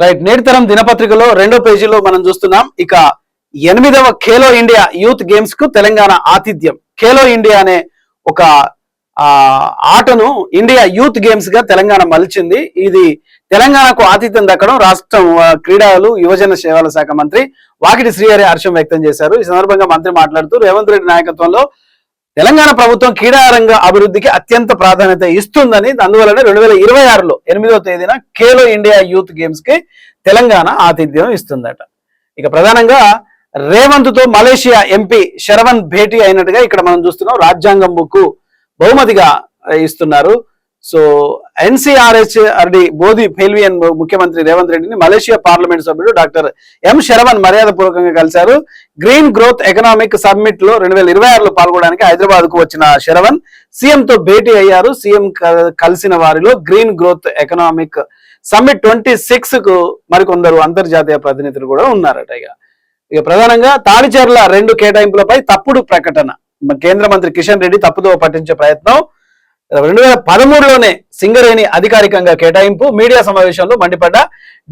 Right. నేటితరం దినపత్రికలో 2వ పేజీలో మనం చూస్తున్నాం. ఇక 8వ ఖేలో ఇండియా యూత్ గేమ్స్ కు తెలంగాణ ఆతిథ్యం. ఖేలో ఇండియా అనే ఒక ఆటను ఇండియా యూత్ గేమ్స్ గా తెలంగాణ మలిచింది. ఇది తెలంగాణకు ఆతిథ్యం దక్కడం రాష్ట్రం క్రీడలు యువజన సేవల శాఖ మంత్రి వాకిటి శ్రీహరి హర్షం వ్యక్తం చేశారు. ఈ సందర్భంగా మంత్రి మాట్లాడుతూ రేవంత్ రెడ్డి నాయకత్వంలో తెలంగాణ ప్రభుత్వం క్రీడారంగ అభివృద్ధికి అత్యంత ప్రాధాన్యత ఇస్తుందని, అందువలన 2026లో 8వ తేదీన ఖేలో ఇండియా యూత్ గేమ్స్ కి తెలంగాణ ఆతిథ్యం ఇస్తుందట. ఇక ప్రధానంగా రేవంత్ తో మలేషియా ఎంపీ శరవణ్ భేటీ అయినట్టుగా ఇక్కడ మనం చూస్తున్నాం. రాజ్యాంగం బుక్ బహుమతిగా ఇస్తున్నారు. సో ఎన్సీఆర్హెచ్ఆర్డి బోధి పెల్వియన్ ముఖ్యమంత్రి రేవంత్ రెడ్డిని మలేషియా పార్లమెంట్ సభ్యుడు డాక్టర్ ఎం శరవణ్ మర్యాదపూర్వకంగా కలిశారు. గ్రీన్ గ్రోత్ ఎకనామిక్ సమ్మిట్ లో 2026లో పాల్గొనడానికి హైదరాబాద్ కు వచ్చిన శరవణ్ సీఎం తో భేటీ అయ్యారు. సీఎం కలిసిన వారిలో గ్రీన్ గ్రోత్ ఎకనామిక్ సమ్మిట్ 26 కు మరికొందరు అంతర్జాతీయ ప్రతినిధులు కూడా ఉన్నారట. ఇక ప్రధానంగా తాడిచెర్ల 2 కేటాయింపులపై తప్పుడు ప్రకటన. కేంద్ర మంత్రి కిషన్ రెడ్డి తప్పుదో పట్టించే ప్రయత్నం. 2013లోనే సింగరేణి అధికారికంగా కేటాయింపు. మీడియా సమావేశంలో మండిపడ్డ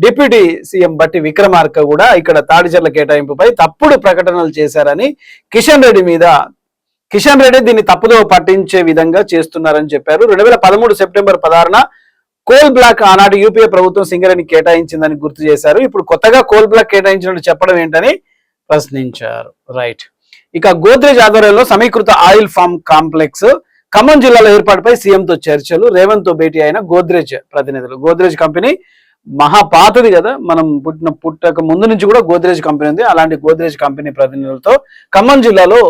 డిప్యూటీ సీఎం బట్టి విక్రమార్క కూడా ఇక్కడ తాడిచెర్ల కేటాయింపుపై తప్పుడు ప్రకటనలు చేశారని కిషన్ రెడ్డి దీన్ని తప్పుదో పట్టించే విధంగా చేస్తున్నారని చెప్పారు. 2013 సెప్టెంబర్ 16న కోల్ బ్లాక్ ఆనాటి యూపీఏ ప్రభుత్వం సింగరేణి కేటాయించిందని గుర్తు చేశారు. ఇప్పుడు కొత్తగా కోల్ బ్లాక్ కేటాయించినట్టు చెప్పడం ఏంటని ప్రశ్నించారు. రైట్. ఇక గోద్రేజ్ ఆధ్వర్యంలో సమీకృత ఆయిల్ ఫామ్ కాంప్లెక్స్ ఖమ్మం జిల్లాలో ఏర్పాటుపై సీఎంతో చర్చలు. రేవంత్ తో భేటీ అయిన గోద్రేజ్ ప్రతినిధులు. గోద్రేజ్ కంపెనీ మహాపాతది కదా, మనం పుట్టక ముందు నుంచి కూడా గోద్రేజ్ కంపెనీ ఉంది. అలాంటి గోద్రేజ్ కంపెనీ ప్రతినిధులతో ఖమ్మం జిల్లాలో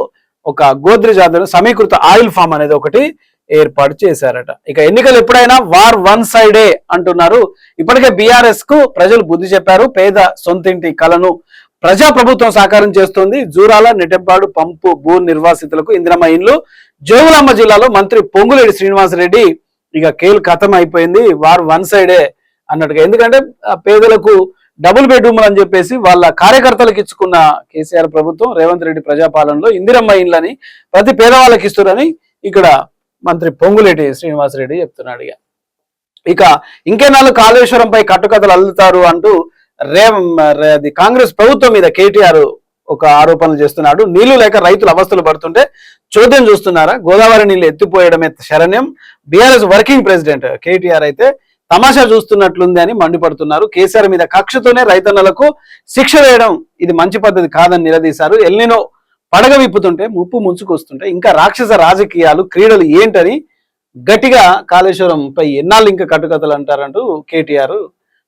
ఒక గోద్రేజ్ ఆధ్వర్యంలో సమీకృత ఆయిల్ ఫామ్ అనేది ఒకటి ఏర్పాటు చేశారట. ఇక ఎన్నికలు ఎప్పుడైనా వార్ వన్ సైడే అంటున్నారు. ఇప్పటికే బీఆర్ఎస్ కు ప్రజలు బుద్ధి చెప్పారు. పేద సొంతింటి కలను ప్రజా ప్రభుత్వం సాకారం చేస్తుంది. జూరాల, నెట్టెంపాడు, పంపు భూ నిర్వాసితులకు ఇందిరమ్మ ఇండ్లు. జోగులాంబ జిల్లాలో మంత్రి పొంగులేటి శ్రీనివాసరెడ్డి ఇక కేల్ ఖతం అయిపోయింది, వార్ వన్ సైడే అన్నట్టుగా. ఎందుకంటే పేదలకు డబుల్ బెడ్రూమ్లు అని చెప్పేసి వాళ్ళ కార్యకర్తలకు ఇచ్చుకున్న కేసీఆర్ ప్రభుత్వం రేవంత్ రెడ్డి ప్రజాపాలనలో ఇందిరమ్మ ఇండ్లని ప్రతి పేదవాళ్ళకి ఇస్తున్నారని ఇక్కడ మంత్రి పొంగులేటి శ్రీనివాసరెడ్డి చెప్తున్నాడు. ఇక ఇంకేనాళ్ళు కాళేశ్వరంపై కట్టుకథలు అల్లుతారు అంటూ కాంగ్రెస్ ప్రభుత్వం మీద కేటీఆర్ ఒక ఆరోపణలు చేస్తున్నాడు. నీళ్లు లేక రైతులు అవస్థలు పడుతుంటే చోద్యం చూస్తున్నారా? గోదావరి నీళ్లు ఎత్తిపోయడమే శరణ్యం. బీఆర్ఎస్ వర్కింగ్ ప్రెసిడెంట్ కేటీఆర్ అయితే తమాషా చూస్తున్నట్లుంది అని మండిపడుతున్నారు. కేసీఆర్ మీద కక్షతోనే రైతన్నలకు శిక్ష వేయడం ఇది మంచి పద్ధతి కాదని నిలదీశారు. ఎల్నినో పడగ విప్పుతుంటే ముప్పు ముంచుకొస్తుంటే ఇంకా రాక్షస రాజకీయాలు క్రీడలు ఏంటని గట్టిగా కాళేశ్వరంపై ఎన్నాళ్ళు ఇంకా కట్టుకథలు అంటారంటూ కేటీఆర్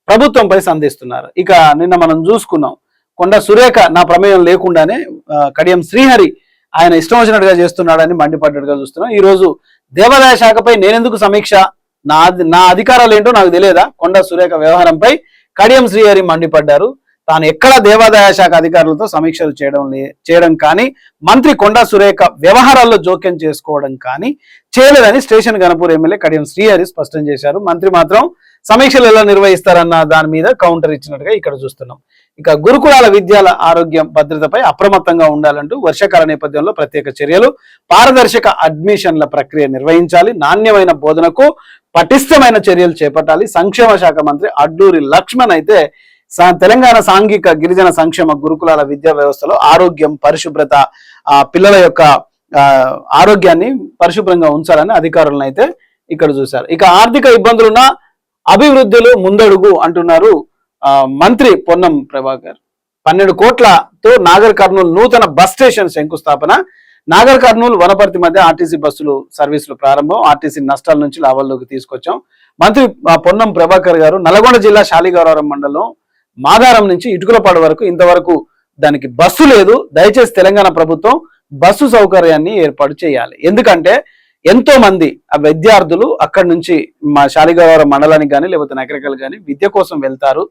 ప్రభుత్వంపై సంధిస్తున్నారు. ఇక నిన్న మనం చూసుకున్నాం, కొండ సురేఖ నా ప్రమేయం లేకుండానే కడియం శ్రీహరి ఆయన ఇష్టం వచ్చినట్టుగా చేస్తున్నాడని మండిపడ్డట్టుగా చూస్తున్నాం. ఈ రోజు దేవాదాయ శాఖపై నేనెందుకు సమీక్ష, నా అధికారాలు ఏంటో నాకు తెలియదా? కొండ సురేఖ వ్యవహారంపై కడియం శ్రీహరి మండిపడ్డారు. తాను ఎక్కడ దేవాదాయ శాఖ అధికారులతో సమీక్షలు చేయడం కానీ, మంత్రి కొండా సురేఖ వ్యవహారాల్లో జోక్యం చేసుకోవడం కానీ చేయలేదని స్టేషన్ గణపూర్ ఎమ్మెల్యే కడియం శ్రీహరి స్పష్టం చేశారు. మంత్రి మాత్రం సమీక్షలు ఎలా నిర్వహిస్తారన్న దాని మీద కౌంటర్ ఇచ్చినట్టుగా ఇక్కడ చూస్తున్నాం. ఇక గురుకులాల విద్యాల ఆరోగ్యం భద్రతపై అప్రమత్తంగా ఉండాలంటూ వర్షాకాల నేపథ్యంలో ప్రత్యేక చర్యలు, పారదర్శక అడ్మిషన్ల ప్రక్రియ నిర్వహించాలి, నాణ్యమైన బోధనకు పటిష్టమైన చర్యలు చేపట్టాలి. సంక్షేమ శాఖ మంత్రి అడ్డూరి లక్ష్మణ్ అయితే తెలంగాణ సాంఘిక గిరిజన సంక్షేమ గురుకులాల విద్యా వ్యవస్థలో ఆరోగ్యం, పరిశుభ్రత, పిల్లల యొక్క ఆరోగ్యాన్ని పరిశుభ్రంగా ఉంచాలని అధికారులను అయితే ఇక్కడ చూశారు. ఇక ఆర్థిక ఇబ్బందులున్న అభివృద్ధులు ముందడుగు అంటున్నారు మంత్రి పొన్నం ప్రభాకర్. 12 కోట్లతో నాగర్ కర్నూలు నూతన బస్ స్టేషన్ శంకుస్థాపన. నాగర్ కర్నూలు వనపర్తి మధ్య ఆర్టీసీ బస్సులు సర్వీసులు ప్రారంభం. ఆర్టీసీ నష్టాల నుంచి లాభాల్లోకి తీసుకొచ్చాం. మంత్రి పొన్నం ప్రభాకర్ గారు నల్గొండ జిల్లా శాలిగౌరవరం మండలం మాదారం నుంచి ఇటుకలపాడు వరకు ఇంతవరకు దానికి బస్సు లేదు. దయచేసి తెలంగాణ ప్రభుత్వం బస్సు సౌకర్యాన్ని ఏర్పాటు చేయాలి. ఎందుకంటే ఎంతో మంది ఆ విద్యార్థులు అక్కడి నుంచి మా శాలిగౌరవరం మండలానికి కానీ లేకపోతే నగరికలు కానీ విద్య కోసం వెళ్తారు.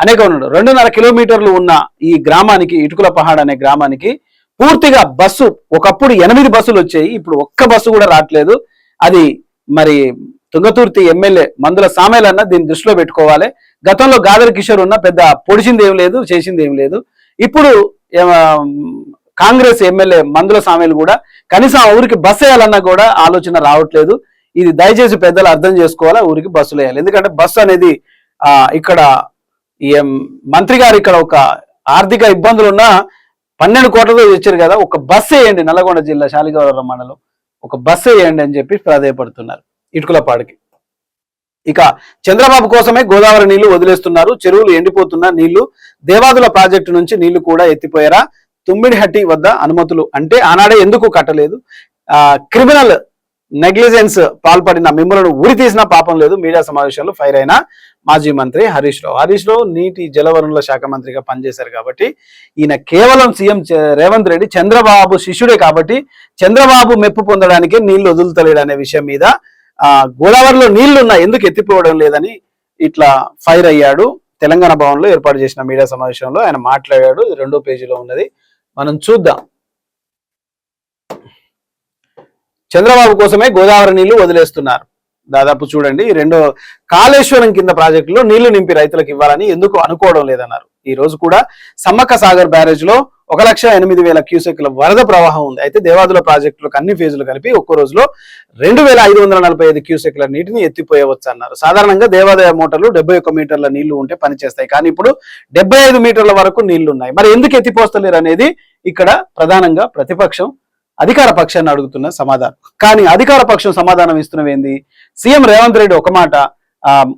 అనేక 2.5 కిలోమీటర్లు ఉన్న ఈ గ్రామానికి, ఇటుకుల పహాడ్ అనే గ్రామానికి పూర్తిగా బస్సు, ఒకప్పుడు 8 బస్సులు వచ్చాయి, ఇప్పుడు ఒక్క బస్సు కూడా రావట్లేదు. అది మరి తుంగతుర్తి ఎమ్మెల్యే మందుల సామేలన్న దీన్ని దృష్టిలో పెట్టుకోవాలి. గతంలో గాదర్ కిషోర్ ఉన్న పెద్ద పొడిచింది ఏం లేదు, చేసింది ఏం లేదు. ఇప్పుడు కాంగ్రెస్ ఎమ్మెల్యే మందుల సామేలు కూడా కనీసం ఆ ఊరికి బస్సు వేయాలన్నా కూడా ఆలోచన రావట్లేదు. ఇది దయచేసి పెద్దలు అర్థం చేసుకోవాలా, ఊరికి బస్సులు వేయాలి. ఎందుకంటే బస్సు అనేది ఇక్కడ ఈ మంత్రి గారు ఇక్కడ ఒక ఆర్థిక ఇబ్బందులున్న 12 కోట్లతో తెచ్చారు కదా, ఒక బస్సు వేయండి నల్గొండ జిల్లా శాలిగౌరవ మండలం, ఒక బస్సు వేయండి అని చెప్పి ప్రాధేయపడుతున్నారు ఇటుకలపాడికి. ఇక చంద్రబాబు కోసమే గోదావరి నీళ్లు వదిలేస్తున్నారు, చెరువులు ఎండిపోతున్న నీళ్లు, దేవాదుల ప్రాజెక్టు నుంచి నీళ్లు కూడా ఎత్తిపోయారా, తుమ్మిడిహట్టి వద్ద అనుమతులు అంటే ఆనాడే ఎందుకు కట్టలేదు, క్రిమినల్ నెగ్లిజెన్స్ పాల్పడిన మిమ్మల్ని ఉరి తీసిన పాపం లేదు, మీడియా సమావేశంలో ఫైర్ అయిన మాజీ మంత్రి హరీష్ రావు నీటి జలవనరుల శాఖ మంత్రిగా పనిచేశారు కాబట్టి ఈయన కేవలం సీఎం రేవంత్ రెడ్డి చంద్రబాబు శిష్యుడే కాబట్టి చంద్రబాబు మెప్పు పొందడానికే నీళ్లు వదులుతలేడు అనే విషయం మీద గోదావరిలో నీళ్లున్నా ఎందుకు ఎత్తిపోవడం లేదని ఇట్లా ఫైర్ అయ్యాడు. తెలంగాణ భవన్లో ఏర్పాటు చేసిన మీడియా సమావేశంలో ఆయన మాట్లాడాడు. 2వ పేజీలో ఉన్నది, మనం చూద్దాం. చంద్రబాబు కోసమే గోదావరి నీళ్లు వదిలేస్తున్నారు. దాదాపు చూడండి, కాళేశ్వరం కింద ప్రాజెక్టులో నీళ్లు నింపి రైతులకు ఇవ్వాలని ఎందుకు అనుకోవడం లేదన్నారు. ఈ రోజు కూడా సమ్మక్క సాగర్ బ్యారేజ్ లో 1,08,000 క్యూసెక్ల వరద ప్రవాహం ఉంది. అయితే దేవాదుల ప్రాజెక్టులకు అన్ని ఫేజులు కలిపి ఒక్కో రోజులో 2,545 క్యూసెక్ల నీటిని ఎత్తిపోయవచ్చు అన్నారు. సాధారణంగా దేవాదాయ మోటార్లు 71 మీటర్ల నీళ్లు ఉంటే పనిచేస్తాయి, కానీ ఇప్పుడు 75 మీటర్ల వరకు నీళ్లు ఉన్నాయి. మరి ఎందుకు ఎత్తిపోస్తలేరు అనేది ఇక్కడ ప్రధానంగా ప్రతిపక్షం అధికార పక్షాన్ని అడుగుతున్న సమాధానం. కానీ అధికార పక్షం సమాధానం ఇస్తున్నవేంది, సీఎం రేవంత్ రెడ్డి ఒక మాట,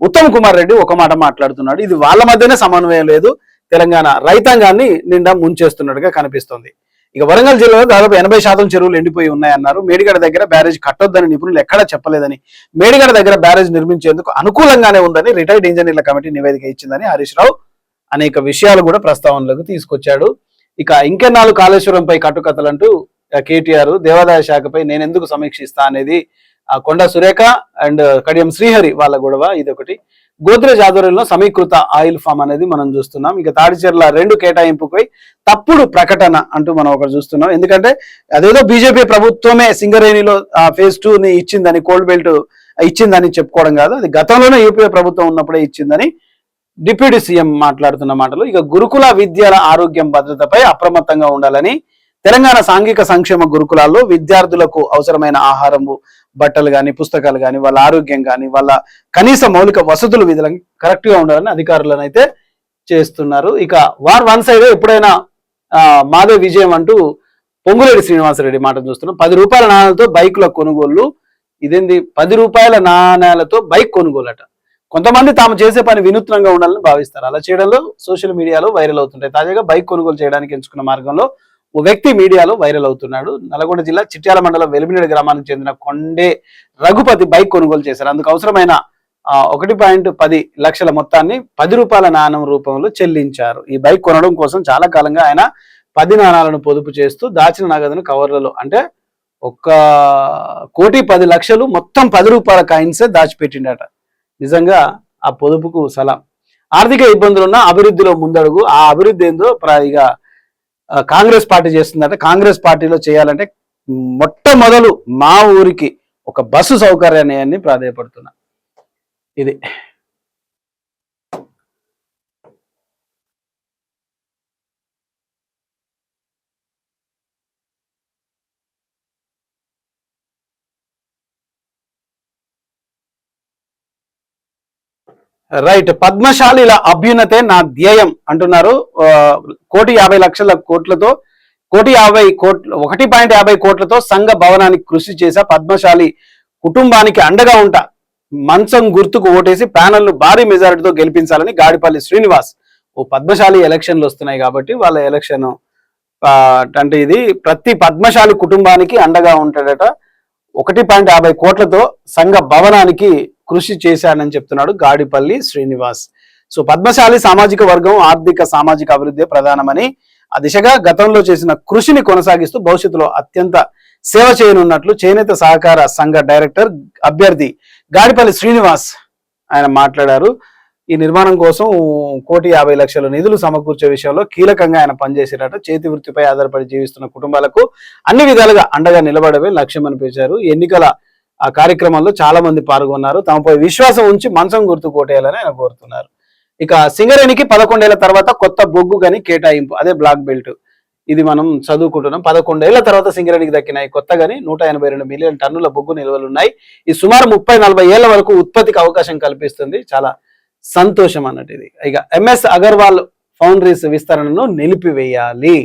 ఉత్తమ్ కుమార్ రెడ్డి ఒక మాట మాట్లాడుతున్నాడు. ఇది వాళ్ళ మధ్యనే సమన్వయం లేదు, తెలంగాణ రైతాంగాన్ని నిండా ముంచేస్తున్నట్టుగా కనిపిస్తోంది. ఇక వరంగల్ జిల్లాలో దాదాపు 80% చెరువులు ఎండిపోయి ఉన్నాయన్నారు. మేడిగడ దగ్గర బ్యారేజ్ కట్టొద్దని నిపుణులు ఎక్కడా చెప్పలేదని, మేడిగడ దగ్గర బ్యారేజ్ నిర్మించేందుకు అనుకూలంగానే ఉందని రిటైర్డ్ ఇంజనీర్ల కమిటీ నివేదిక ఇచ్చిందని హరీష్ రావు అనేక విషయాలు కూడా ప్రస్తావనలోకి తీసుకొచ్చాడు. ఇక ఇంకెన్నాళ్ళు కాళేశ్వరంపై కట్టుకథలంటూ కేటీఆర్ దేవాదాయ శాఖపై నేనెందుకు సమీక్షిస్తా అనేది కొండ సురేఖ అండ్ కడియం శ్రీహరి వాళ్ళ గొడవ. ఇదొకటి. గోద్రేజ్ ఆధ్వర్యంలో సమీకృత ఆయిల్ ఫామ్ అనేది మనం చూస్తున్నాం. ఇక తాడిచెర్ల 2 కేటాయింపుపై తప్పుడు ప్రకటన అంటూ మనం ఒకటి చూస్తున్నాం. ఎందుకంటే అదేదో బీజేపీ ప్రభుత్వమే సింగరేణిలో phase 2 ఇచ్చిందని, కోల్డ్ బెల్ట్ ఇచ్చిందని చెప్పుకోవడం కాదు, అది గతంలోనే యూపీఏ ప్రభుత్వం ఉన్నప్పుడే ఇచ్చిందని డిప్యూటీ సీఎం మాట్లాడుతున్న మాటలు. ఇక గురుకుల విద్యల ఆరోగ్యం భద్రతపై అప్రమత్తంగా ఉండాలని తెలంగాణ సాంఘిక సంక్షేమ గురుకులాల్లో విద్యార్థులకు అవసరమైన ఆహారము, బట్టలు కానీ, పుస్తకాలు కానీ, వాళ్ళ ఆరోగ్యం కానీ, వాళ్ళ కనీస మౌలిక వసతులు విధులను కరెక్ట్ గా ఉండాలని అధికారులను అయితే చేస్తున్నారు. ఇక వార్ వన్ సైడ్ ఎప్పుడైనా మాదే విజయం అంటూ పొంగులేటి శ్రీనివాసరెడ్డి మాట చూస్తున్నాం. 10 రూపాయల నాణ్యాలతో బైకుల కొనుగోలు. ఇదేంది 10 రూపాయల నాణ్యాలతో బైక్ కొనుగోలు అట. కొంతమంది తాము చేసే పని వినూత్నంగా ఉండాలని భావిస్తారు. అలా చేయడంలో సోషల్ మీడియాలో వైరల్ అవుతుంటాయి. తాజాగా బైక్ కొనుగోలు చేయడానికి ఎంచుకున్న మార్గంలో ఓ వ్యక్తి మీడియాలో వైరల్ అవుతున్నాడు. నల్గొండ జిల్లా చిట్యాల మండలం వెలిమినేడు గ్రామానికి చెందిన కొండే రఘుపతి బైక్ కొనుగోలు చేశారు. అందుకు అవసరమైన 1.10 లక్షల మొత్తాన్ని 10 రూపాయల నాణ్యం రూపంలో చెల్లించారు. ఈ బైక్ కొనడం కోసం చాలా కాలంగా ఆయన 10 నాణాలను పొదుపు చేస్తూ దాచిన నగదును కవర్లలో, అంటే 1,10,00,000 మొత్తం 10 రూపాయల కాయిన్సే దాచిపెట్టిండట. నిజంగా ఆ పొదుపుకు సలాం. ఆర్థిక ఇబ్బందులున్న అభివృద్ధిలో ముందడుగు. ఆ అభివృద్ధి ఏందో ఇక కాంగ్రెస్ పార్టీ చేస్తుందంటే, కాంగ్రెస్ పార్టీలో చేయాలంటే మొట్టమొదలు మా ఊరికి ఒక బస్సు సౌకర్యాన్ని ప్రాధాయపడుతున్నా. ఇది రైట్. పద్మశాలిల అభ్యున్నతే నా ధ్యేయం అంటున్నారు. 1,50,00,000 కోట్లతో 1.50 కోట్లతో సంఘ భవనానికి కృషి చేసా, పద్మశాలి కుటుంబానికి అండగా ఉంటా, మంచం గుర్తుకు ఓటేసి ప్యానెల్ను భారీ మెజారిటీతో గెలిపించాలని గాడిపల్లి శ్రీనివాస్. పద్మశాలి ఎలక్షన్లు వస్తున్నాయి కాబట్టి వాళ్ళ ఎలక్షన్ అంటే ఇది ప్రతి పద్మశాలి కుటుంబానికి అండగా ఉంటాడట. 1.50 కోట్లతో సంఘ భవనానికి కృషి చేశానని చెప్తున్నాడు గాడిపల్లి శ్రీనివాస్. సో పద్మశాలి సామాజిక వర్గం ఆర్థిక సామాజిక అభివృద్ధి ప్రధానమని, ఆ దిశగా గతంలో చేసిన కృషిని కొనసాగిస్తూ భవిష్యత్తులో అత్యంత సేవ చేయనున్నట్లు చేనేత సహకార సంఘ డైరెక్టర్ అభ్యర్థి గాడిపల్లి శ్రీనివాస్ ఆయన మాట్లాడారు. ఈ నిర్మాణం కోసం 1,50,00,000 నిధులు సమకూర్చే విషయంలో కీలకంగా ఆయన పనిచేసేటట. చేతి వృత్తిపై ఆధారపడి జీవిస్తున్న కుటుంబాలకు అన్ని విధాలుగా అండగా నిలబడమే లక్ష్యం అనిపించారు. ఎన్నికల ఆ కార్యక్రమంలో చాలా మంది పాల్గొన్నారు. తమపై విశ్వాసం ఉంచి మంచం గుర్తు కోటేయాలని ఆయన కోరుతున్నారు. ఇక సింగరేణికి 11 ఏళ్ల తర్వాత కొత్త బొగ్గు గని కేటాయింపు, అదే బ్లాక్ బెల్ట్. ఇది మనం చదువుకుంటున్నాం. 11 ఏళ్ల తర్వాత సింగరేణికి దక్కినాయి కొత్త గని. 182 మిలియన్ టన్నుల బొగ్గు నిల్వలున్నాయి. ఈ సుమారు 30-40 ఏళ్ల వరకు ఉత్పత్తికి అవకాశం కల్పిస్తుంది. చాలా సంతోషం అన్నట్టు ఇది. ఇక ఎంఎస్ అగర్వాల్ ఫౌండరీస్ విస్తరణను నిలిపివేయాలి,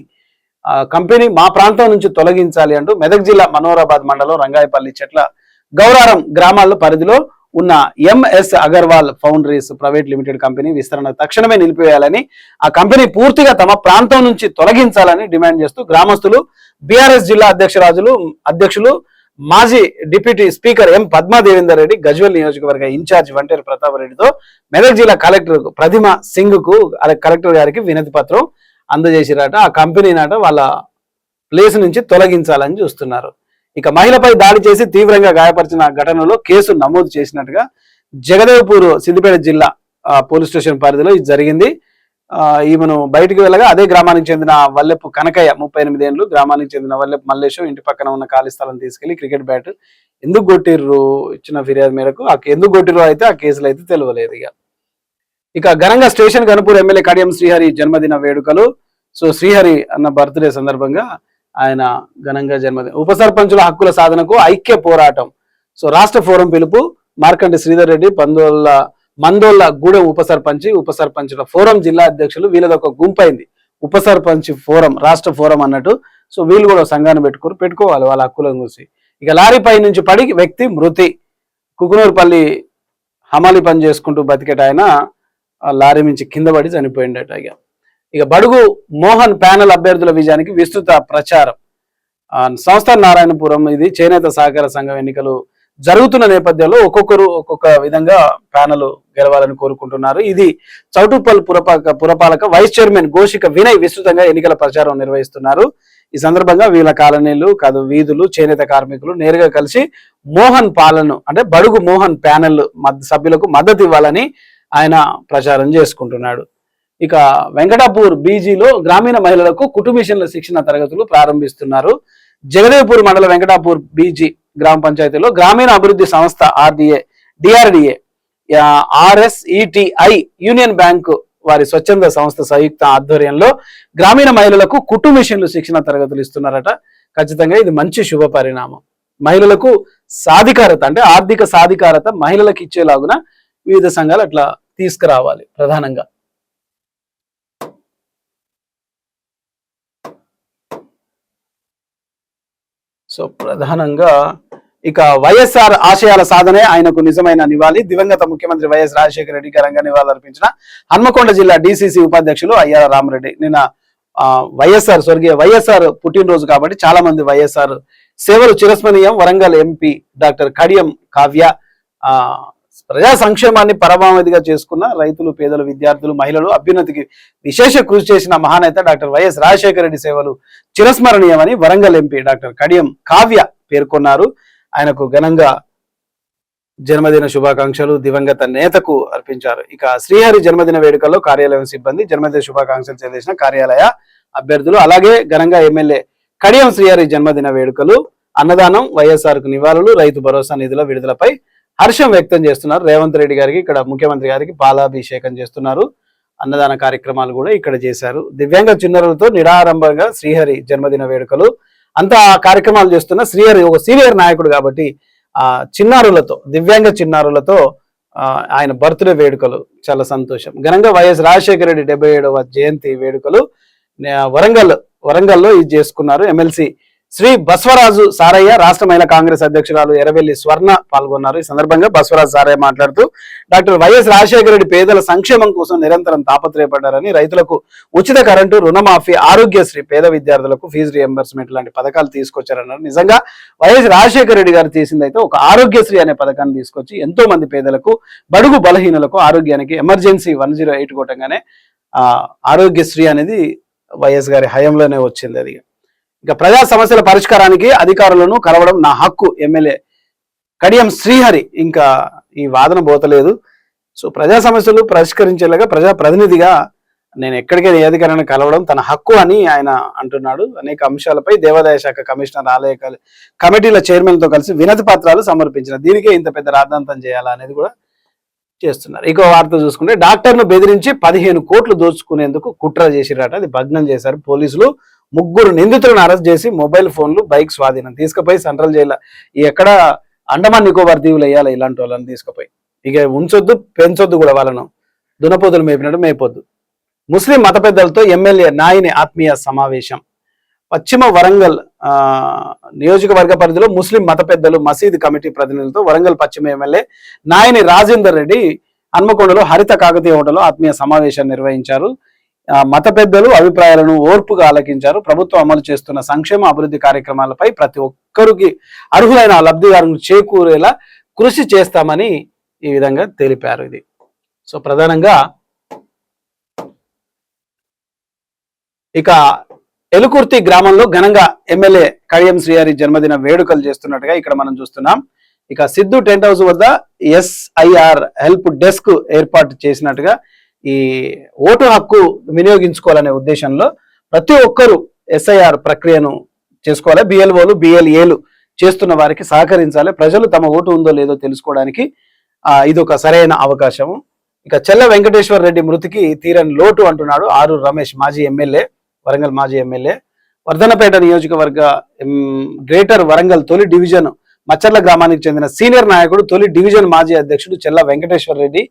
కంపెనీ మా ప్రాంతం నుంచి తొలగించాలి అంటూ మెదక్ జిల్లా మనోరాబాద్ మండలం రంగాయపల్లి చెట్ల గౌరారం గ్రామాల పరిధిలో ఉన్న MS Agarwal foundries private limited company విస్తరణ తక్షణమే నిలిపివేయాలని, ఆ కంపెనీ పూర్తిగా తమ ప్రాంతం నుంచి తొలగించాలని డిమాండ్ చేస్తూ గ్రామస్తులు, బీఆర్ఎస్ జిల్లా అధ్యక్షులు మాజీ డిప్యూటీ స్పీకర్ ఎం పద్మాదేవేందర్ రెడ్డి, గజ్వెల్ నియోజకవర్గ ఇన్ఛార్జ్ వంటేరు ప్రతాప్ రెడ్డితో మెదక్ జిల్లా కలెక్టర్ ప్రతిమ సింగ్ కు కలెక్టర్ గారికి వినతి పత్రం అందజేసిరట. ఆ కంపెనీ నాట వాళ్ళ ప్లేస్ నుంచి తొలగించాలని చూస్తున్నారు. ఇక మహిళపై దాడి చేసి తీవ్రంగా గాయపరిచిన ఘటనలో కేసు నమోదు చేసినట్టుగా జగదేవ్పూర్ సిద్దిపేట జిల్లా పోలీస్ స్టేషన్ పరిధిలో ఇది జరిగింది. ఈమెను బయటికి వెళ్ళగా అదే గ్రామానికి చెందిన వల్లెపు కనకయ్య 38 ఏళ్ళు, గ్రామానికి చెందిన వల్లెపు మల్లేశం ఇంటి పక్కన ఉన్న ఖాళీ స్థలం తీసుకెళ్లి క్రికెట్ బ్యాట్ ఎందుకు కొట్టిర్రు ఇచ్చిన ఫిర్యాదు మేరకు ఎందుకు కొట్టిర్రు అయితే ఆ కేసులు అయితే తెలియలేదు. ఇక ఘనంగా స్టేషన్ గణపూర్ ఎమ్మెల్యే కడియం శ్రీహరి జన్మదిన వేడుకలు. సో శ్రీహరి అన్న బర్త్డే సందర్భంగా ఆయన ఘనంగా జన్మదిన ఉప సర్పంచుల హక్కుల సాధనకు ఐక్య పోరాటం. సో రాష్ట్ర ఫోరం పిలుపు, మార్కంటి శ్రీధర్ రెడ్డి మందోళ్ళ గూడెం ఉప సర్పంచుల ఫోరం జిల్లా అధ్యక్షులు, వీళ్ళది ఒక గుంపైంది ఉప సర్పంచ్ ఫోరం, రాష్ట్ర ఫోరం అన్నట్టు. సో వీళ్ళు కూడా సంఘాన్ని పెట్టుకోవాలి వాళ్ళ హక్కులను చూసి. ఇక లారీపై నుంచి పడి వ్యక్తి మృతి, కుకునూరుపల్లి హమాలి పని చేసుకుంటూ బతికేట ఆయన లారీ నుంచి కింద పడి చనిపోయిండట. ఇక బడుగు మోహన్ ప్యానెల్ అభ్యర్థుల విజయానికి విస్తృత ప్రచారం. సంస్థ నారాయణపురం ఇది చేనేత సహకార సంఘం ఎన్నికలు జరుగుతున్న నేపథ్యంలో ఒక్కొక్కరు ఒక్కొక్క విధంగా ప్యానెల్ గెలవాలని కోరుకుంటున్నారు. ఇది చౌటుప్పల్ పురపాలక వైస్ చైర్మన్ గోషిక వినయ్ విస్తృతంగా ఎన్నికల ప్రచారం నిర్వహిస్తున్నారు. ఈ సందర్భంగా వీళ్ళ కాలనీలు వీధులు చేనేత కార్మికులు నేరుగా కలిసి మోహన్ పాలన అంటే బడుగు మోహన్ ప్యానెల్ సభ్యులకు మద్దతు ఇవ్వాలని ఆయన ప్రచారం చేసుకుంటున్నాడు. ఇక వెంకటాపూర్ బీజీలో గ్రామీణ మహిళలకు కుటుంబిషన్ల శిక్షణ తరగతులు ప్రారంభిస్తున్నారు. జగదేవ్పూర్ మండల వెంకటాపూర్ బీజీ గ్రామ పంచాయతీలో గ్రామీణ అభివృద్ధి సంస్థ డిఆర్డిఏ ఆర్ఎస్ఈటిఐ యూనియన్ బ్యాంకు వారి స్వచ్ఛంద సంస్థ సంయుక్త ఆధ్వర్యంలో గ్రామీణ మహిళలకు కుటుంబిషన్లు శిక్షణ తరగతులు ఇస్తున్నారట. ఖచ్చితంగా ఇది మంచి శుభ పరిణామం. మహిళలకు సాధికారత అంటే ఆర్థిక సాధికారత మహిళలకు ఇచ్చేలాగున వివిధ సంఘాలు అట్లా తీసుకురావాలి ప్రధానంగా. సో ప్రధానంగా ఇక వైఎస్ఆర్ ఆశయాల సాధనే ఆయనకు నిజమైన నివాళి. దివంగత ముఖ్యమంత్రి వైఎస్ రాజశేఖర రెడ్డి ఘనంగా నివాళులర్పించిన హన్మకొండ జిల్లా డిసిసి ఉపాధ్యక్షులు అయ్యాల రామరెడ్డి. నిన్న స్వర్గీయ వైఎస్ఆర్ పుట్టినరోజు కాబట్టి చాలా మంది వైఎస్ఆర్ సేవలు చిరస్మరణీయం. వరంగల్ ఎంపీ డాక్టర్ కడియం కావ్య ప్రజా సంక్షేమాన్ని పరమావధిగా చేసుకున్న రైతులు, పేదలు, విద్యార్థులు, మహిళలు అభ్యున్నతికి విశేష కృషి చేసిన మహానేత డాక్టర్ వైఎస్ రాజశేఖర రెడ్డి సేవలు చిరస్మరణీయమని వరంగల్ ఎంపీ డాక్టర్ కడియం కావ్య పేర్కొన్నారు. ఆయనకు ఘనంగా జన్మదిన శుభాకాంక్షలు దివంగత నేతకు అర్పించారు. ఇక శ్రీహరి జన్మదిన వేడుకల్లో కార్యాలయం సిబ్బంది జన్మదిన శుభాకాంక్షలు తెలియజేసిన కార్యాలయ అభ్యర్థులు. అలాగే ఘనంగా ఎమ్మెల్యే కడియం శ్రీహరి జన్మదిన వేడుకలు, అన్నదానం, వైఎస్ఆర్ కు నివాళులు, రైతు భరోసా నిధుల విడుదలపై హర్షం వ్యక్తం చేస్తున్నారు. రేవంత్ రెడ్డి గారికి ఇక్కడ ముఖ్యమంత్రి గారికి పాలాభిషేకం చేస్తున్నారు. అన్నదాన కార్యక్రమాలు కూడా ఇక్కడ చేశారు. దివ్యాంగ చిన్నారులతో నిరారంభంగా శ్రీహరి జన్మదిన వేడుకలు అంతా కార్యక్రమాలు చేస్తున్న శ్రీహరి ఒక సీనియర్ నాయకుడు కాబట్టి చిన్నారులతో దివ్యాంగ చిన్నారులతో ఆయన బర్త్డే వేడుకలు చాలా సంతోషం. ఘనంగా వైఎస్ రాజశేఖర రెడ్డి 77వ జయంతి వేడుకలు వరంగల్లో ఇది చేసుకున్నారు. ఎమ్మెల్సీ శ్రీ బస్వరాజు సారయ్య, రాష్ట్ర మహిళా కాంగ్రెస్ అధ్యక్షురాలు ఎర్రవెల్లి స్వర్ణ పాల్గొన్నారు. ఈ సందర్భంగా బస్వరాజు సారయ్య మాట్లాడుతూ డాక్టర్ వైఎస్ రాజశేఖర రెడ్డి పేదల సంక్షేమం కోసం నిరంతరం తాపత్రయపడ్డారని, రైతులకు ఉచిత కరెంటు, రుణమాఫీ, ఆరోగ్యశ్రీ, పేద విద్యార్థులకు ఫీజు రియంబర్స్మెంట్ లాంటి పథకాలు తీసుకొచ్చారన్నారు. నిజంగా వైఎస్ రాజశేఖర రెడ్డి గారు చేసిందైతే ఒక ఆరోగ్యశ్రీ అనే పథకాన్ని తీసుకొచ్చి ఎంతో మంది పేదలకు, బడుగు బలహీనులకు ఆరోగ్యానికి ఎమర్జెన్సీ 108 కొట్టంగానే ఆరోగ్యశ్రీ అనేది వైఎస్ గారి హయాంలోనే వచ్చింది. అది ఇక ప్రజా సమస్యల పరిష్కారానికి అధికారులను కలవడం నా హక్కు, ఎమ్మెల్యే కడియం శ్రీహరి ఇంకా ఈ వాదన పోతలేదు. సో ప్రజా సమస్యలు పరిష్కరించేలాగా ప్రజా ప్రతినిధిగా నేను ఎక్కడికైనా ఏ అధికారాన్ని కలవడం తన హక్కు అని ఆయన అంటున్నాడు. అనేక అంశాలపై దేవాదాయ శాఖ కమిషనర్, ఆలయ కమిటీల చైర్మన్తో కలిసి వినతి పత్రాలు సమర్పించిన దీనికే ఇంత పెద్ద రాద్ధాంతం చేయాలా అనేది కూడా చేస్తున్నారు. ఇంకో వార్త చూసుకుంటే డాక్టర్ను బెదిరించి 15 కోట్లు దోచుకునేందుకు కుట్ర చేసిరట. అది భగ్నం చేశారు పోలీసులు. 3 నిందితులను అరెస్ట్ చేసి మొబైల్ ఫోన్లు, బైక్ స్వాధీనం తీసుకుపోయి సెంట్రల్ జైలు ఎక్కడ అండమాన్ నికోబార్ దీవులు వేయాలి ఇలాంటి వాళ్ళని తీసుకుపోయి. ఇక ఉంచొద్దు, పెంచొద్దు కూడా వాళ్ళను. దునపోతులు మేపినట్టు మేపొద్దు. ముస్లిం మత పెద్దలతో ఎమ్మెల్యే నాయిని ఆత్మీయ సమావేశం. పశ్చిమ వరంగల్ నియోజకవర్గ పరిధిలో ముస్లిం మత పెద్దలు మసీదు కమిటీ ప్రతినిధులతో వరంగల్ పశ్చిమ ఎమ్మెల్యే నాయని రాజేందర్ రెడ్డి హన్మకొండలో హరిత కాకతీయ హోటల్లో ఆత్మీయ సమావేశాన్ని నిర్వహించారు. మత పెద్దలు అభిప్రాయాలను ఓర్పుగా ఆలకించారు. ప్రభుత్వం అమలు చేస్తున్న సంక్షేమ అభివృద్ధి కార్యక్రమాలపై ప్రతి ఒక్కరికి అర్హులైన లబ్ధిదారులను చేకూరేలా కృషి చేస్తామని ఈ విధంగా తెలిపారు. ఇది సో ప్రధానంగా ఇక ఎలుకుర్తి గ్రామంలో ఘనంగా ఎమ్మెల్యే కడియం శ్రీహరి జన్మదిన వేడుకలు చేస్తున్నట్టుగా ఇక్కడ మనం చూస్తున్నాం. ఇక సిద్ధు టెంట్ హౌస్ వద్ద SIR హెల్ప్ డెస్క్ ఏర్పాటు చేసినట్టుగా ఈ ఓటు హక్కు వినియోగించుకోవాలనే ఉద్దేశంలో ప్రతి ఒక్కరూ SIR ప్రక్రియను చేసుకోవాలి. BLOలు BLAలు చేస్తున్న వారికి సహకరించాలి. ప్రజలు తమ ఓటు ఉందో లేదో తెలుసుకోవడానికి ఇది ఒక సరైన అవకాశము. ఇక చెల్ల వెంకటేశ్వర రెడ్డి మృతికి తీరని లోటు అంటున్నాడు ఆరూరు రమేష్, మాజీ ఎమ్మెల్యే, వరంగల్ మాజీ ఎమ్మెల్యే. వర్ధనపేట నియోజకవర్గ గ్రేటర్ వరంగల్ తొలి డివిజన్ మచ్చర్ల గ్రామానికి చెందిన సీనియర్ నాయకుడు, తొలి డివిజన్ మాజీ అధ్యక్షుడు చెల్ల వెంకటేశ్వర రెడ్డి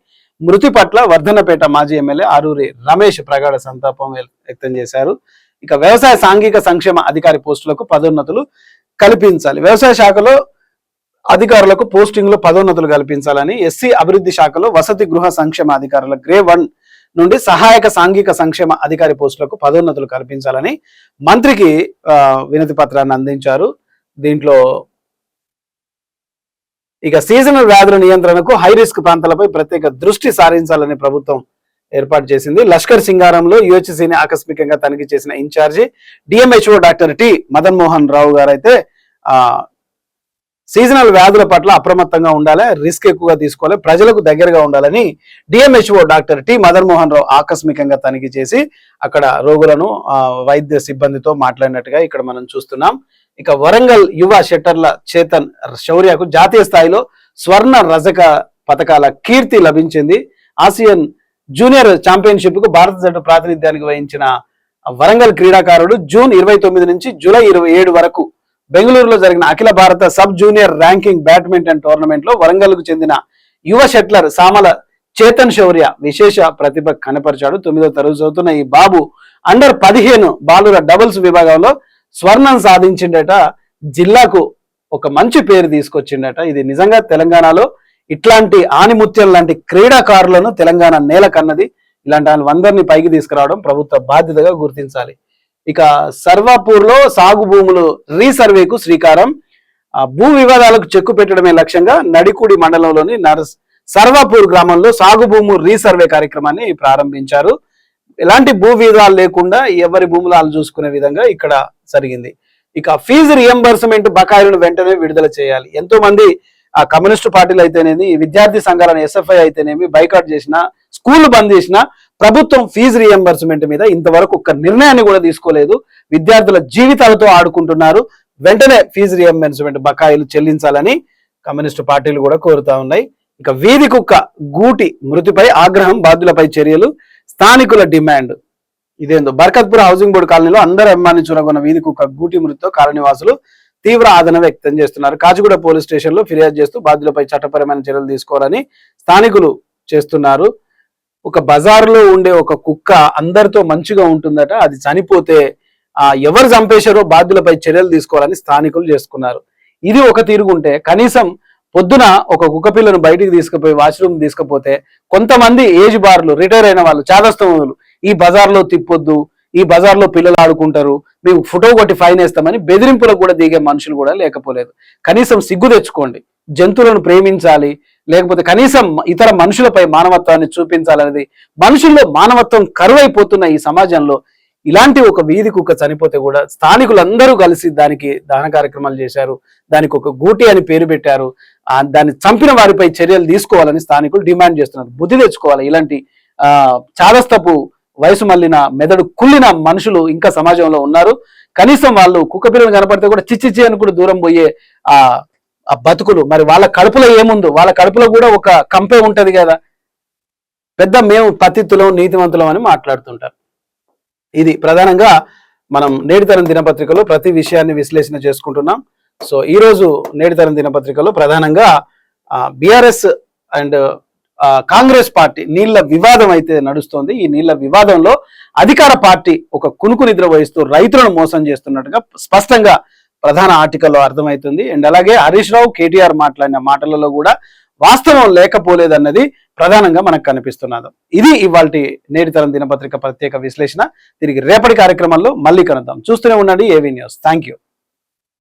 మృతి పట్ల వర్ధనపేట మాజీ ఎమ్మెల్యే ఆరూరి రమేష్ ప్రగాఢ సంతాపం వ్యక్తం చేశారు. ఇక వ్యవసాయ సాంఘిక సంక్షేమ అధికారి పోస్టులకు పదోన్నతులు కల్పించాలి. వ్యవసాయ శాఖలో అధికారులకు పోస్టింగ్లో పదోన్నతులు కల్పించాలని, SC అభివృద్ధి శాఖలో వసతి గృహ సంక్షేమ అధికారుల గ్రేడ్ 1 నుండి సహాయక సాంఘిక సంక్షేమ అధికారి పోస్టులకు పదోన్నతులు కల్పించాలని మంత్రికి వినతి పత్రాన్ని అందించారు. దీంట్లో ఇక సీజనల్ వ్యాధుల నియంత్రణకు హై రిస్క్ ప్రాంతాలపై ప్రత్యేక దృష్టి సారించాలని ప్రభుత్వం ఏర్పాటు చేసింది. లష్కర్ సింగారంలో UHCని ఆకస్మికంగా తనిఖీ చేసిన incharge DMHO doctor T Madan Mohan Rao garu అయితే సీజనల్ వ్యాధుల పట్ల అప్రమత్తంగా ఉండాలి, రిస్క్ ఎక్కువగా తీసుకోవాలి, ప్రజలకు దగ్గరగా ఉండాలని DMHO doctor T Madan Mohan Rao ఆకస్మికంగా తనిఖీ చేసి అక్కడ రోగులను వైద్య సిబ్బందితో మాట్లాడినట్టుగా ఇక్కడ మనం చూస్తున్నాం. ఇక వరంగల్ యువ షట్టర్ల చేతన్ శౌర్యకు జాతీయ స్థాయిలో స్వర్ణ రజక పథకాల కీర్తి లభించింది. ఆసియన్ జూనియర్ ఛాంపియన్షిప్ కు భారత జట్టు ప్రాతినిధ్యానికి వహించిన వరంగల్ క్రీడాకారుడు జూన్ 29 నుంచి జూలై 27 వరకు బెంగళూరులో జరిగిన అఖిల భారత sub junior ranking badminton tournament లో వరంగల్ కు చెందిన యువ షట్లర్ సామల చేతన్ శౌర్య విశేష ప్రతిభ కనపరిచాడు. 9వ తరగతి చదువుతున్న ఈ బాబు అండర్ 15 బాలుర డబుల్స్ విభాగంలో స్వర్ణం సాధించిండట. జిల్లాకు ఒక మంచి పేరు తీసుకొచ్చిండట. ఇది నిజంగా తెలంగాణలో ఇట్లాంటి ఆనిముత్యం లాంటి క్రీడాకారులను తెలంగాణ నేల కన్నది. ఇలాంటి అందరినీ పైకి తీసుకురావడం ప్రభుత్వ బాధ్యతగా గుర్తించాలి. ఇక సర్వాపూర్ లో సాగు భూములు రీసర్వేకు శ్రీకారం. భూ వివాదాలకు చెక్కు పెట్టడమే లక్ష్యంగా నడికూడి మండలంలోని సర్వాపూర్ గ్రామంలో సాగు భూము రీసర్వే కార్యక్రమాన్ని ప్రారంభించారు. ఎలాంటి భూ వివాదాలు లేకుండా ఎవరి భూములు చూసుకునే విధంగా ఇక్కడ జరిగింది. ఇక ఫీజు రియంబర్స్మెంట్ బకాయిలను వెంటనే విడుదల చేయాలి. ఎంతో మంది కమ్యూనిస్టు పార్టీలు అయితేనేమి, విద్యార్థి సంఘాలను SFI అయితేనేమి బైకాట్ చేసినా, స్కూల్ బంద్ చేసినా ప్రభుత్వం ఫీజు రియంబర్స్మెంట్ మీద ఇంతవరకు ఒక్క నిర్ణయాన్ని కూడా తీసుకోలేదు. విద్యార్థుల జీవితాలతో ఆడుకుంటున్నారు. వెంటనే ఫీజు రియంబర్స్మెంట్ బకాయిలు చెల్లించాలని కమ్యూనిస్టు పార్టీలు కూడా కోరుతా ఉన్నాయి. ఇక వీధి కుక్క గూటి మృతిపై ఆగ్రహం, బాధ్యులపై చర్యలు, స్థానికుల డిమాండ్. ఇదేందో బర్కత్పూర్ హౌసింగ్ బోర్డు కాలనీలో అందరూ అభిమానించుకున్న వీధి కుక్క గూటి మృతితో కాలనీవాసులు తీవ్ర ఆదరణ వ్యక్తం చేస్తున్నారు. కాచిగూడ పోలీస్ స్టేషన్ లో ఫిర్యాదు చేస్తూ బాధ్యులపై చట్టపరమైన చర్యలు తీసుకోవాలని స్థానికులు చేస్తున్నారు. ఒక బజార్లో ఉండే ఒక కుక్క అందరితో మంచిగా ఉంటుందట. అది చనిపోతే ఎవరు చంపేశారో బాధ్యులపై చర్యలు తీసుకోవాలని స్థానికులు చేసుకున్నారు. ఇది ఒక తీరుగుంటే కనీసం పొద్దున ఒక కుక్క పిల్లను బయటికి తీసుకుపోయి వాష్రూమ్ తీసుకుపోతే కొంతమంది ఏజ్ బార్లు రిటైర్ అయిన వాళ్ళు చాదస్తములు ఈ బజార్లో తిప్పొద్దు, ఈ బజార్లో పిల్లలు ఆడుకుంటారు, మీకు ఫోటో కొట్టి ఫైన్ వేస్తామని బెదిరింపులకు కూడా దిగే మనుషులు కూడా లేకపోలేదు. కనీసం సిగ్గు తెచ్చుకోండి. జంతువులను ప్రేమించాలి, లేకపోతే కనీసం ఇతర మనుషులపై మానవత్వాన్ని చూపించాలనేది మనుషుల్లో మానవత్వం కరువైపోతున్న ఈ సమాజంలో ఇలాంటి ఒక వీధి కుక్క చనిపోతే కూడా స్థానికులందరూ కలిసి దానికి దహన కార్యక్రమాలు చేశారు. దానికి ఒక గూటి అని పేరు పెట్టారు. దాన్ని చంపిన వారిపై చర్యలు తీసుకోవాలని స్థానికులు డిమాండ్ చేస్తున్నారు. బుద్ధి తెచ్చుకోవాలి. ఇలాంటి చాదస్తపు వయసు మళ్ళిన మెదడు కుళ్ళిన మనుషులు ఇంకా సమాజంలో ఉన్నారు. కనీసం వాళ్ళు కుక్క పిల్లలు కనపడితే కూడా చిచ్చిచ్చి అని కూడా దూరం పోయే ఆ బతుకులు. మరి వాళ్ళ కడుపులో ఏముందో, వాళ్ళ కడుపులో కూడా ఒక కంపే ఉంటది కదా. పెద్ద మేము పతిత్తులం నీతివంతులం అని మాట్లాడుతుంటారు. ఇది ప్రధానంగా మనం నేటితరం దినపత్రికలో ప్రతి విషయాన్ని విశ్లేషణ చేసుకుంటున్నాం. సో ఈ రోజు నేటితరం దినపత్రికలో ప్రధానంగా BRS అండ్ కాంగ్రెస్ పార్టీ నీళ్ల వివాదం అయితే నడుస్తోంది. ఈ నీళ్ల వివాదంలో అధికార పార్టీ ఒక కునుకు నిద్ర వహిస్తూ రైతులను మోసం చేస్తున్నట్టుగా స్పష్టంగా ప్రధాన ఆర్టికల్లో అర్థమవుతుంది. అండ్ అలాగే హరీష్ రావు కేటీఆర్ మాట్లాడిన మాటలలో కూడా వాస్తవం లేకపోలేదన్నది ప్రధానంగా మనకు కనిపిస్తున్నది. ఇది ఇవాల్టి నేటి తరం దినపత్రిక ప్రత్యేక విశ్లేషణ. తిరిగి రేపటి కార్యక్రమంలో మళ్ళీ కలుద్దాం. చూస్తూనే ఉండండి ఏవీ న్యూస్. Thank you.